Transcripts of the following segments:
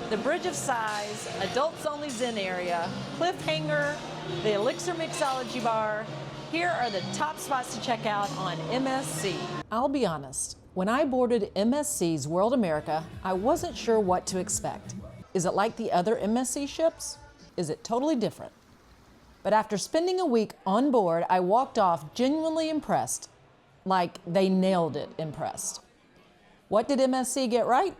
the Bridge of Sighs, Adults Only Zen Area, Hangar, the Elixir Mixology Bar. Here are the top spots to check out on MSC. I'll be honest, when I boarded MSC's World America, I wasn't sure what to expect. Is it like the other MSC ships? Is it totally different? But after spending a week on board, I walked off genuinely impressed, like they nailed it impressed. What did MSC get right?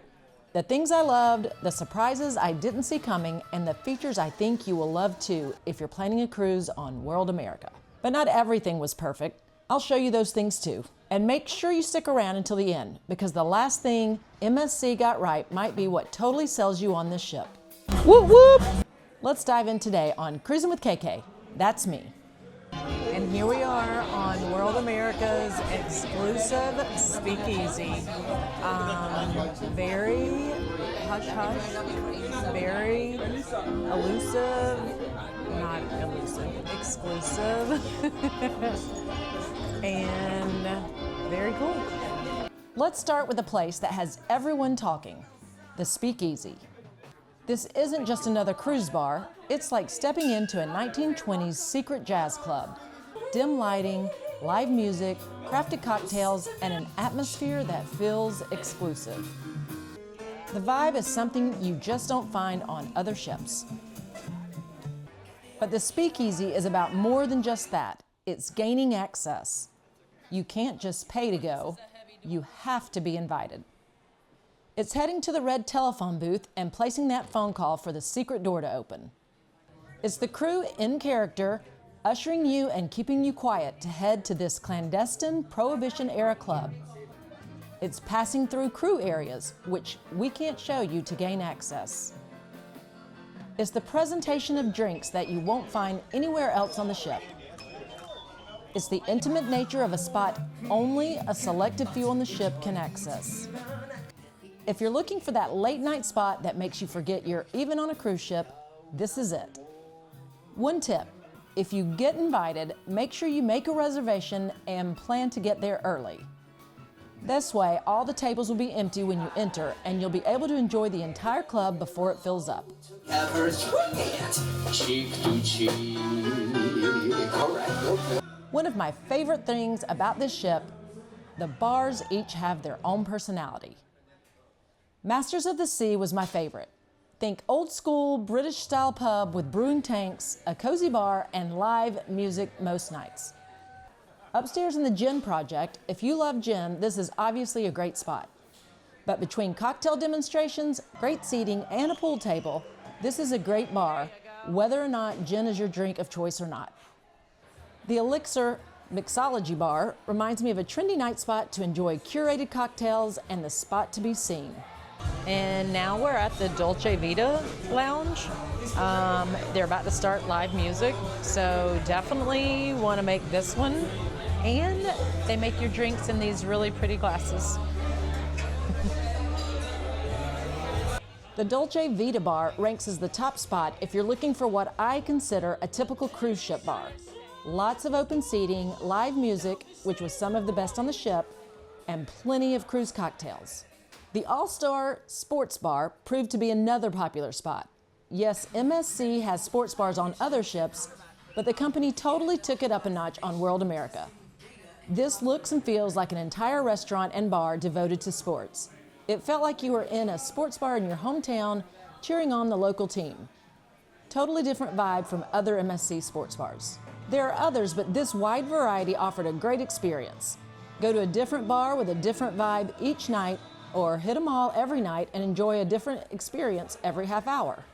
The things I loved, the surprises I didn't see coming, and the features I think you will love too if you're planning a cruise on World America. But not everything was perfect. I'll show you those things too. And make sure you stick around until the end, because the last thing MSC got right might be what totally sells you on this ship. Whoop whoop! Let's dive in today on Cruising with KK. That's me. And here we are on World America's exclusive speakeasy. Very hush-hush, very elusive, not elusive, exclusive, and very cool. Let's start with a place that has everyone talking, the speakeasy. This isn't just another cruise bar, it's like stepping into a 1920s secret jazz club. Dim lighting, live music, crafted cocktails, and an atmosphere that feels exclusive. The vibe is something you just don't find on other ships. But the speakeasy is about more than just that. It's gaining access. You can't just pay to go, you have to be invited. It's heading to the red telephone booth and placing that phone call for the secret door to open. It's the crew in character, ushering you and keeping you quiet to head to this clandestine Prohibition-era club. It's passing through crew areas, which we can't show you to gain access. It's the presentation of drinks that you won't find anywhere else on the ship. It's the intimate nature of a spot only a selected few on the ship can access. If you're looking for that late night spot that makes you forget you're even on a cruise ship, this is it. One tip, if you get invited, make sure you make a reservation and plan to get there early. This way, all the tables will be empty when you enter and you'll be able to enjoy the entire club before it fills up. Cheek to cheek. One of my favorite things about this ship, the bars each have their own personality. Masters of the Sea was my favorite. Think old school British style pub with brewing tanks, a cozy bar, and live music most nights. Upstairs in the Gin Project, if you love gin, this is obviously a great spot. But between cocktail demonstrations, great seating, and a pool table, this is a great bar, whether or not gin is your drink of choice or not. The Elixir Mixology Bar reminds me of a trendy night spot to enjoy curated cocktails and the spot to be seen. And now we're at the Dolce Vita Lounge. They're about to start live music, so definitely want to make this one. And they make your drinks in these really pretty glasses. The Dolce Vita Bar ranks as the top spot if you're looking for what I consider a typical cruise ship bar. Lots of open seating, live music, which was some of the best on the ship, and plenty of cruise cocktails. The All-Star Sports Bar proved to be another popular spot. Yes, MSC has sports bars on other ships, but the company totally took it up a notch on World America. This looks and feels like an entire restaurant and bar devoted to sports. It felt like you were in a sports bar in your hometown, cheering on the local team. Totally different vibe from other MSC sports bars. There are others, but this wide variety offered a great experience. Go to a different bar with a different vibe each night, or hit them all every night and enjoy a different experience every half hour.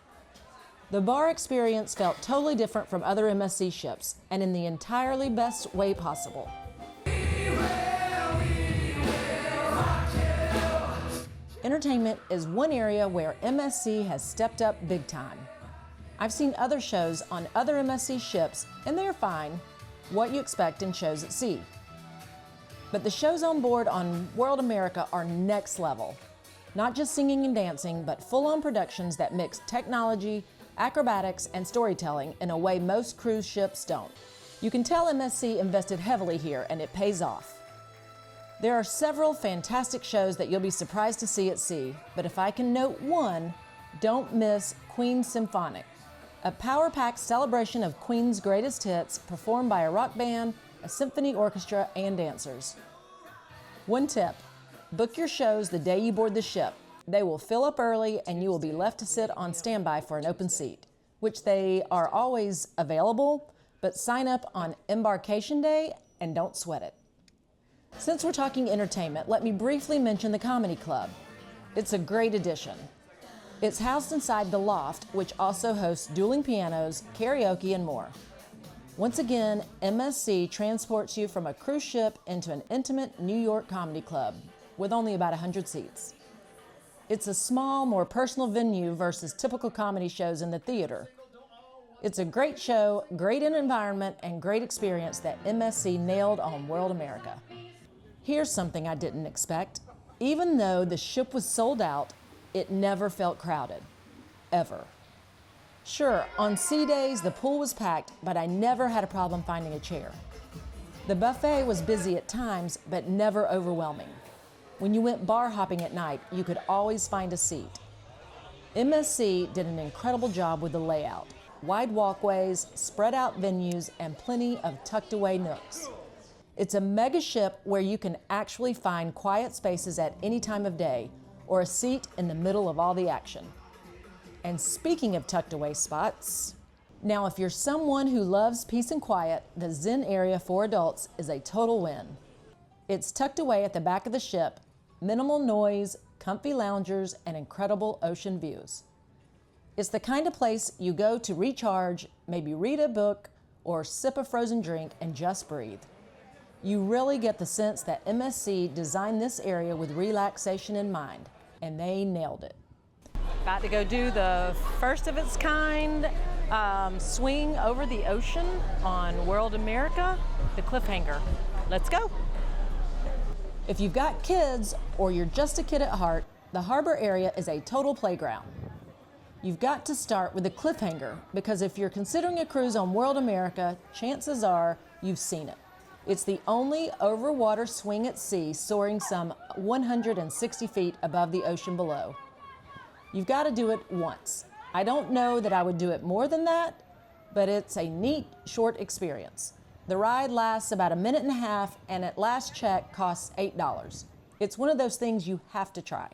The bar experience felt totally different from other MSC ships, and in the entirely best way possible. Entertainment is one area where MSC has stepped up big time. I've seen other shows on other MSC ships, and they're fine, what you expect in shows at sea. But the shows on board on World America are next level. Not just singing and dancing, but full-on productions that mix technology, acrobatics, and storytelling in a way most cruise ships don't. You can tell MSC invested heavily here, and it pays off. There are several fantastic shows that you'll be surprised to see at sea, but if I can note one, don't miss Queen Symphonic, a power-packed celebration of Queen's greatest hits performed by a rock band, a symphony orchestra, and dancers. One tip, book your shows the day you board the ship. They will fill up early and you will be left to sit on standby for an open seat, which they are always available, but sign up on embarkation day and don't sweat it. Since we're talking entertainment, let me briefly mention the Comedy Club. It's a great addition. It's housed inside the loft, which also hosts dueling pianos, karaoke, and more. Once again, MSC transports you from a cruise ship into an intimate New York comedy club with only about 100 seats. It's a small, more personal venue versus typical comedy shows in the theater. It's a great show, great environment, and great experience that MSC nailed on World America. Here's something I didn't expect. Even though the ship was sold out, it never felt crowded, ever. Sure, on sea days, the pool was packed, but I never had a problem finding a chair. The buffet was busy at times, but never overwhelming. When you went bar hopping at night, you could always find a seat. MSC did an incredible job with the layout. Wide walkways, spread out venues, and plenty of tucked away nooks. It's a mega ship where you can actually find quiet spaces at any time of day, or a seat in the middle of all the action. And speaking of tucked away spots, now if you're someone who loves peace and quiet, the Zen area for adults is a total win. It's tucked away at the back of the ship, minimal noise, comfy loungers, and incredible ocean views. It's the kind of place you go to recharge, maybe read a book, or sip a frozen drink and just breathe. You really get the sense that MSC designed this area with relaxation in mind, and they nailed it. About to go do the first of its kind swing over the ocean on World America, the Cliff Hangar. Let's go. If you've got kids or you're just a kid at heart, the Harbour area is a total playground. You've got to start with the Cliff Hangar because if you're considering a cruise on World America, chances are you've seen it. It's the only over-water swing at sea soaring some 160 feet above the ocean below. You've got to do it once. I don't know that I would do it more than that, but it's a neat, short experience. The ride lasts about a minute and a half, and at last check costs $8. It's one of those things you have to try.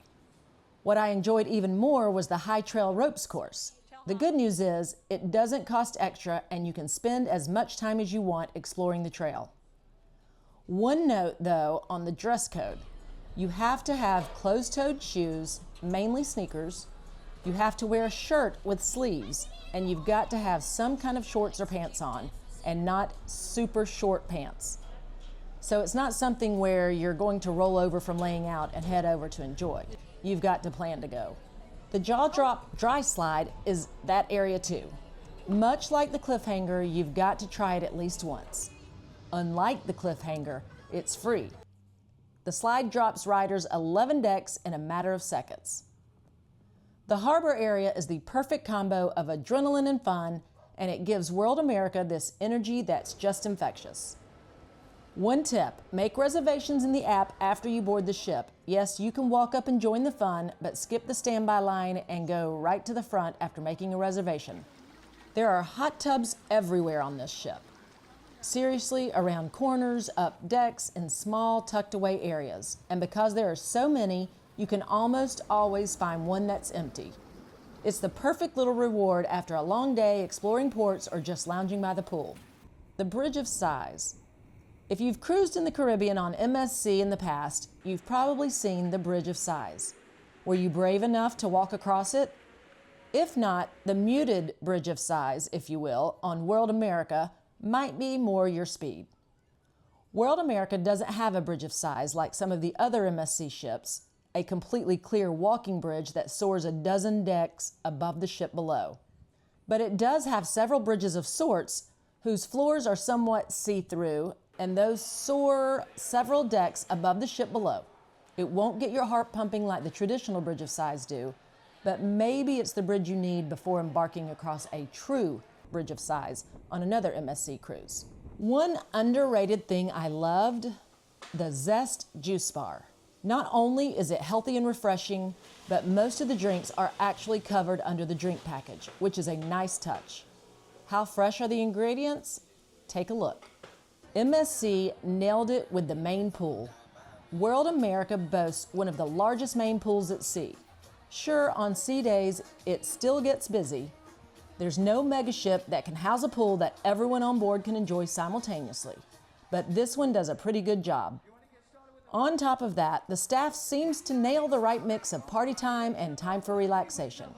What I enjoyed even more was the high trail ropes course. The good news is it doesn't cost extra, and you can spend as much time as you want exploring the trail. One note, though, on the dress code. You have to have closed-toed shoes, mainly sneakers. You have to wear a shirt with sleeves, and you've got to have some kind of shorts or pants on, and not super short pants. So it's not something where you're going to roll over from laying out and head over to enjoy. You've got to plan to go. The Jaw Drop Dry Slide is that area too. Much like the Cliff Hangar, you've got to try it at least once. Unlike the Cliff Hangar, it's free. The slide drops riders 11 decks in a matter of seconds. The Harbour area is the perfect combo of adrenaline and fun, and it gives World America this energy that's just infectious. One tip, make reservations in the app after you board the ship. Yes, you can walk up and join the fun, but skip the standby line and go right to the front after making a reservation. There are hot tubs everywhere on this ship. Seriously, around corners, up decks, in small tucked away areas. And because there are so many, you can almost always find one that's empty. It's the perfect little reward after a long day exploring ports or just lounging by the pool. The Bridge of Sighs. If you've cruised in the Caribbean on MSC in the past, you've probably seen the Bridge of Sighs. Were you brave enough to walk across it? If not, the muted Bridge of Sighs, if you will, on World America might be more your speed. World America doesn't have a Bridge of Sighs like some of the other MSC ships, a completely clear walking bridge that soars a dozen decks above the ship below. But it does have several bridges of sorts whose floors are somewhat see-through, and those soar several decks above the ship below. It won't get your heart pumping like the traditional Bridge of Sighs do, but maybe it's the bridge you need before embarking across a true Bridge of Sighs on another MSC cruise. One underrated thing I loved, the Zest juice bar. Not only is it healthy and refreshing, but most of the drinks are actually covered under the drink package, which is a nice touch. How fresh are the ingredients? Take a look. MSC nailed it with the main pool. World America boasts one of the largest main pools at sea. Sure, on sea days, it still gets busy. There's no mega ship that can house a pool that everyone on board can enjoy simultaneously, but this one does a pretty good job. On top of that, the staff seems to nail the right mix of party time and time for relaxation.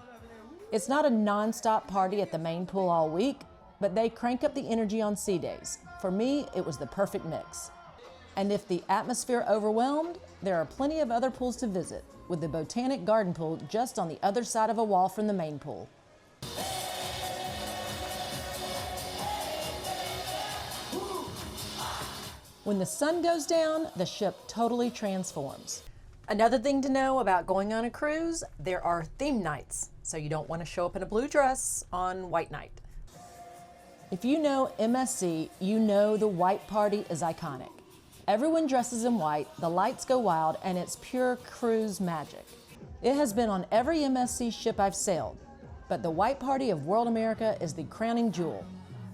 It's not a non-stop party at the main pool all week, but they crank up the energy on sea days. For me, it was the perfect mix. And if the atmosphere overwhelmed, there are plenty of other pools to visit, with the Botanic Garden Pool just on the other side of a wall from the main pool. When the sun goes down, the ship totally transforms. Another thing to know about going on a cruise, there are theme nights, so you don't want to show up in a blue dress on white night. If you know MSC, you know the white party is iconic. Everyone dresses in white, the lights go wild, and it's pure cruise magic. It has been on every MSC ship I've sailed, but the white party of World America is the crowning jewel.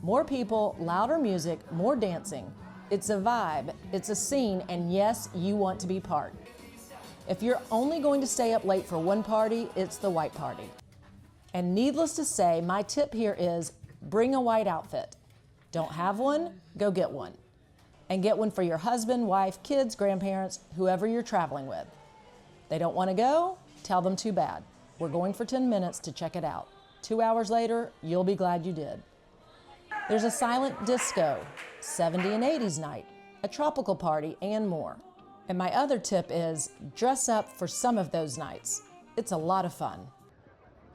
More people, louder music, more dancing. It's a vibe, it's a scene, and yes, you want to be part. If you're only going to stay up late for one party, it's the white party. And needless to say, my tip here is bring a white outfit. Don't have one? Go get one. And get one for your husband, wife, kids, grandparents, whoever you're traveling with. They don't want to go? Tell them too bad. We're going for 10 minutes to check it out. 2 hours later, you'll be glad you did. There's a silent disco, 70 and 80s night, a tropical party, and more. And my other tip is dress up for some of those nights. It's a lot of fun.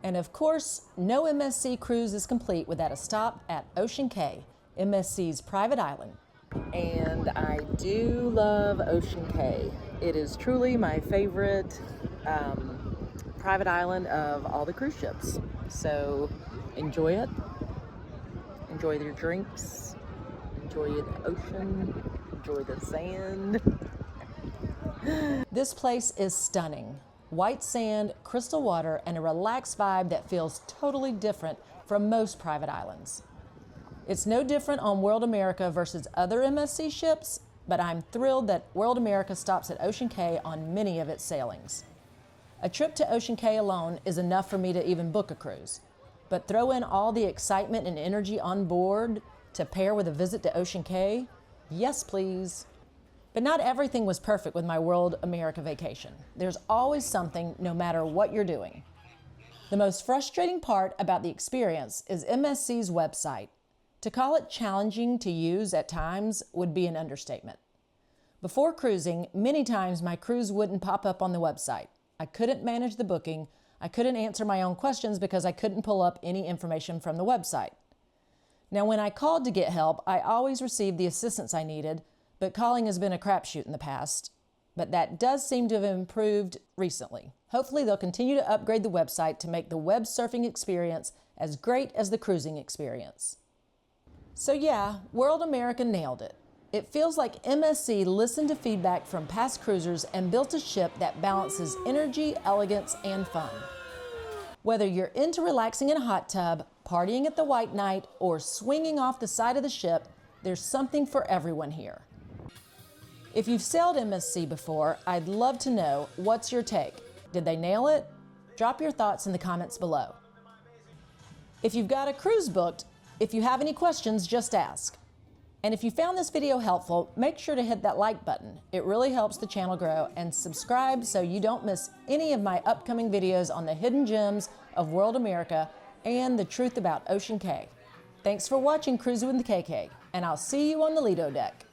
And of course, no MSC cruise is complete without a stop at Ocean Cay, MSC's private island. And I do love Ocean Cay. It is truly my favorite private island of all the cruise ships. So enjoy it. Enjoy your drinks, enjoy the ocean, enjoy the sand. This place is stunning. White sand, crystal water, and a relaxed vibe that feels totally different from most private islands. It's no different on World America versus other MSC ships, but I'm thrilled that World America stops at Ocean Cay on many of its sailings. A trip to Ocean Cay alone is enough for me to even book a cruise. But throw in all the excitement and energy on board to pair with a visit to Ocean Cay? Yes, please. But not everything was perfect with my World America vacation. There's always something, no matter what you're doing. The most frustrating part about the experience is MSC's website. To call it challenging to use at times would be an understatement. Before cruising, many times my cruise wouldn't pop up on the website. I couldn't manage the booking. I couldn't answer my own questions because I couldn't pull up any information from the website. Now, when I called to get help, I always received the assistance I needed, but calling has been a crapshoot in the past. But that does seem to have improved recently. Hopefully, they'll continue to upgrade the website to make the web surfing experience as great as the cruising experience. So yeah, World America nailed it. It feels like MSC listened to feedback from past cruisers and built a ship that balances energy, elegance, and fun. Whether you're into relaxing in a hot tub, partying at the white night, or swinging off the side of the ship, there's something for everyone here. If you've sailed MSC before, I'd love to know, what's your take? Did they nail it? Drop your thoughts in the comments below. If you've got a cruise booked, if you have any questions, just ask. And if you found this video helpful, make sure to hit that like button. It really helps the channel grow, and subscribe so you don't miss any of my upcoming videos on the hidden gems of World America and the truth about Ocean Cay. Thanks for watching Cruising with the KK, and I'll see you on the Lido deck.